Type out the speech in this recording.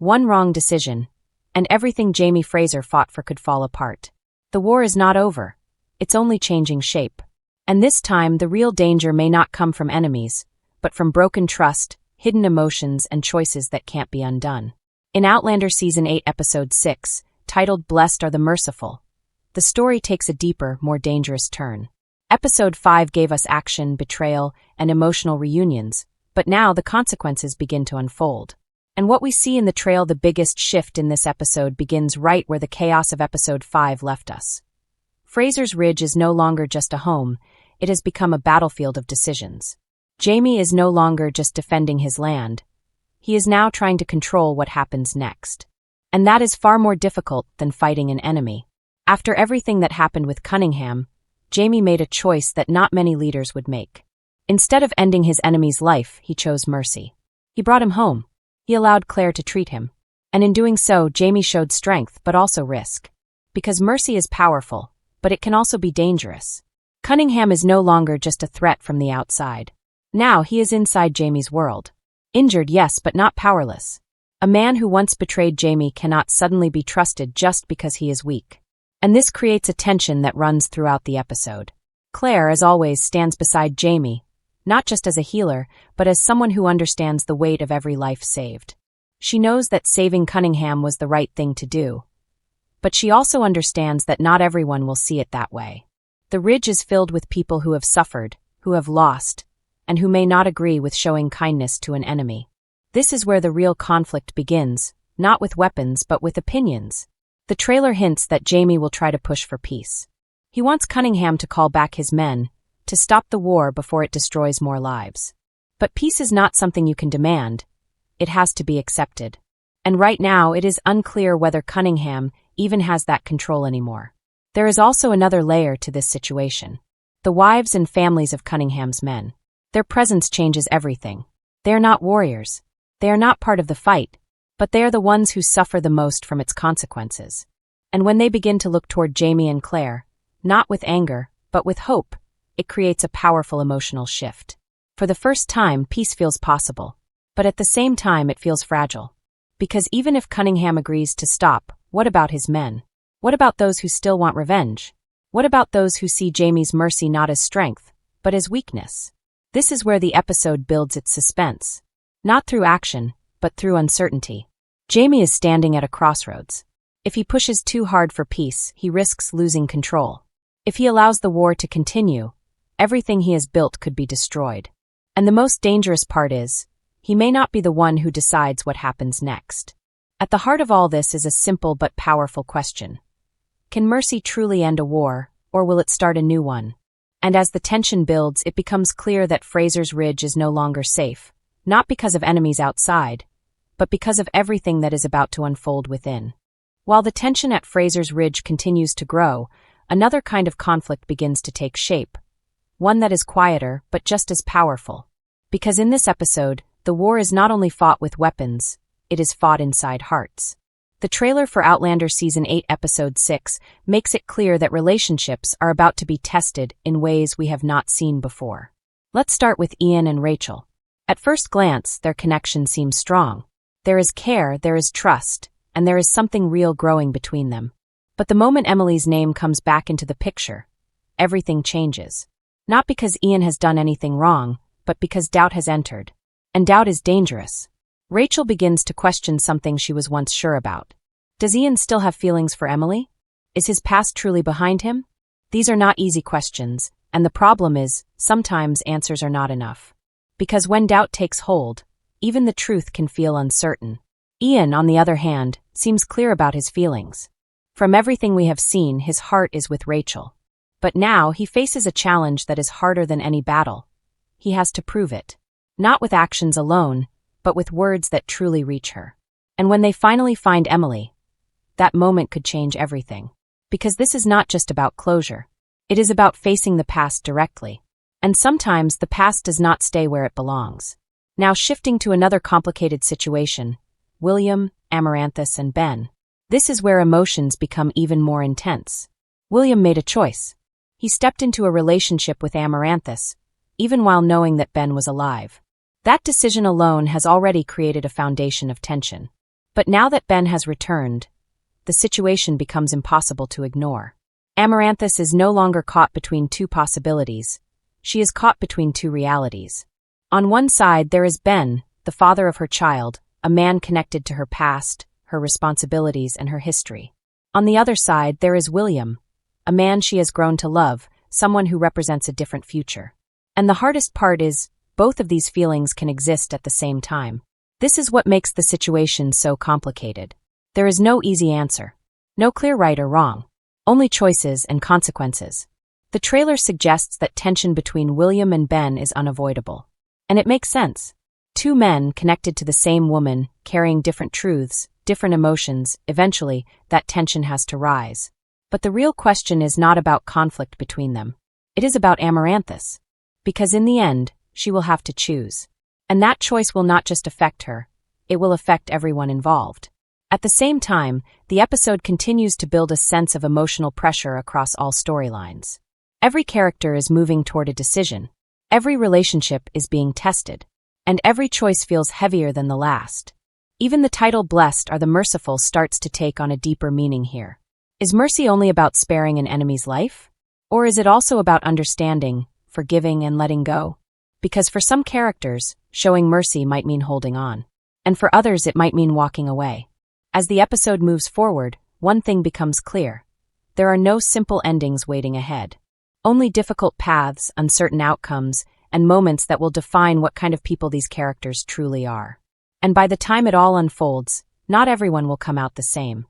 One wrong decision, and everything Jamie Fraser fought for could fall apart. The war is not over. It's only changing shape. And this time, the real danger may not come from enemies, but from broken trust, hidden emotions, and choices that can't be undone. In Outlander Season 8, Episode 6, titled Blessed Are the Merciful, the story takes a deeper, more dangerous turn. Episode 5 gave us action, betrayal, and emotional reunions, but now the consequences begin to unfold. And what we see in the trail, the biggest shift in this episode, begins right where the chaos of Episode 5 left us. Fraser's Ridge is no longer just a home, it has become a battlefield of decisions. Jamie is no longer just defending his land. He is now trying to control what happens next. And that is far more difficult than fighting an enemy. After everything that happened with Cunningham, Jamie made a choice that not many leaders would make. Instead of ending his enemy's life, he chose mercy. He brought him home. He allowed Claire to treat him. And in doing so, Jamie showed strength but also risk. Because mercy is powerful, but it can also be dangerous. Cunningham is no longer just a threat from the outside. Now he is inside Jamie's world. Injured, yes, but not powerless. A man who once betrayed Jamie cannot suddenly be trusted just because he is weak. And this creates a tension that runs throughout the episode. Claire, as always, stands beside Jamie, not just as a healer, but as someone who understands the weight of every life saved. She knows that saving Cunningham was the right thing to do. But she also understands that not everyone will see it that way. The Ridge is filled with people who have suffered, who have lost, and who may not agree with showing kindness to an enemy. This is where the real conflict begins, not with weapons but with opinions. The trailer hints that Jamie will try to push for peace. He wants Cunningham to call back his men, to stop the war before it destroys more lives. But peace is not something you can demand. It has to be accepted. And right now it is unclear whether Cunningham even has that control anymore. There is also another layer to this situation. The wives and families of Cunningham's men. Their presence changes everything. They are not warriors. They are not part of the fight, but they are the ones who suffer the most from its consequences. And when they begin to look toward Jamie and Claire, not with anger, but with hope, it creates a powerful emotional shift. For the first time, peace feels possible. But at the same time, it feels fragile. Because even if Cunningham agrees to stop, what about his men? What about those who still want revenge? What about those who see Jamie's mercy not as strength, but as weakness? This is where the episode builds its suspense. Not through action, but through uncertainty. Jamie is standing at a crossroads. If he pushes too hard for peace, he risks losing control. If he allows the war to continue, everything he has built could be destroyed. And the most dangerous part is, he may not be the one who decides what happens next. At the heart of all this is a simple but powerful question. Can mercy truly end a war, or will it start a new one? And as the tension builds, it becomes clear that Fraser's Ridge is no longer safe, not because of enemies outside, but because of everything that is about to unfold within. While the tension at Fraser's Ridge continues to grow, another kind of conflict begins to take shape. One that is quieter, but just as powerful. Because in this episode, the war is not only fought with weapons, it is fought inside hearts. The trailer for Outlander Season 8, Episode 6 makes it clear that relationships are about to be tested in ways we have not seen before. Let's start with Ian and Rachel. At first glance, their connection seems strong. There is care, there is trust, and there is something real growing between them. But the moment Emily's name comes back into the picture, everything changes. Not because Ian has done anything wrong, but because doubt has entered. And doubt is dangerous. Rachel begins to question something she was once sure about. Does Ian still have feelings for Emily? Is his past truly behind him? These are not easy questions, and the problem is, sometimes answers are not enough. Because when doubt takes hold, even the truth can feel uncertain. Ian, on the other hand, seems clear about his feelings. From everything we have seen, his heart is with Rachel. But now he faces a challenge that is harder than any battle. He has to prove it. Not with actions alone, but with words that truly reach her. And when they finally find Emily, that moment could change everything. Because this is not just about closure. It is about facing the past directly. And sometimes the past does not stay where it belongs. Now shifting to another complicated situation, William, Amaranthus, and Ben. This is where emotions become even more intense. William made a choice. He stepped into a relationship with Amaranthus, even while knowing that Ben was alive. That decision alone has already created a foundation of tension. But now that Ben has returned, the situation becomes impossible to ignore. Amaranthus is no longer caught between two possibilities. She is caught between two realities. On one side, there is Ben, the father of her child, a man connected to her past, her responsibilities, and her history. On the other side, there is William, a man she has grown to love, someone who represents a different future. And the hardest part is, both of these feelings can exist at the same time. This is what makes the situation so complicated. There is no easy answer. No clear right or wrong. Only choices and consequences. The trailer suggests that tension between William and Ben is unavoidable. And it makes sense. Two men connected to the same woman, carrying different truths, different emotions, eventually, that tension has to rise. But the real question is not about conflict between them. It is about Amaranthus. Because in the end, she will have to choose. And that choice will not just affect her, it will affect everyone involved. At the same time, the episode continues to build a sense of emotional pressure across all storylines. Every character is moving toward a decision. Every relationship is being tested. And every choice feels heavier than the last. Even the title "Blessed are the Merciful" starts to take on a deeper meaning here. Is mercy only about sparing an enemy's life? Or is it also about understanding, forgiving, and letting go? Because for some characters, showing mercy might mean holding on. And for others it might mean walking away. As the episode moves forward, one thing becomes clear. There are no simple endings waiting ahead. Only difficult paths, uncertain outcomes, and moments that will define what kind of people these characters truly are. And by the time it all unfolds, not everyone will come out the same.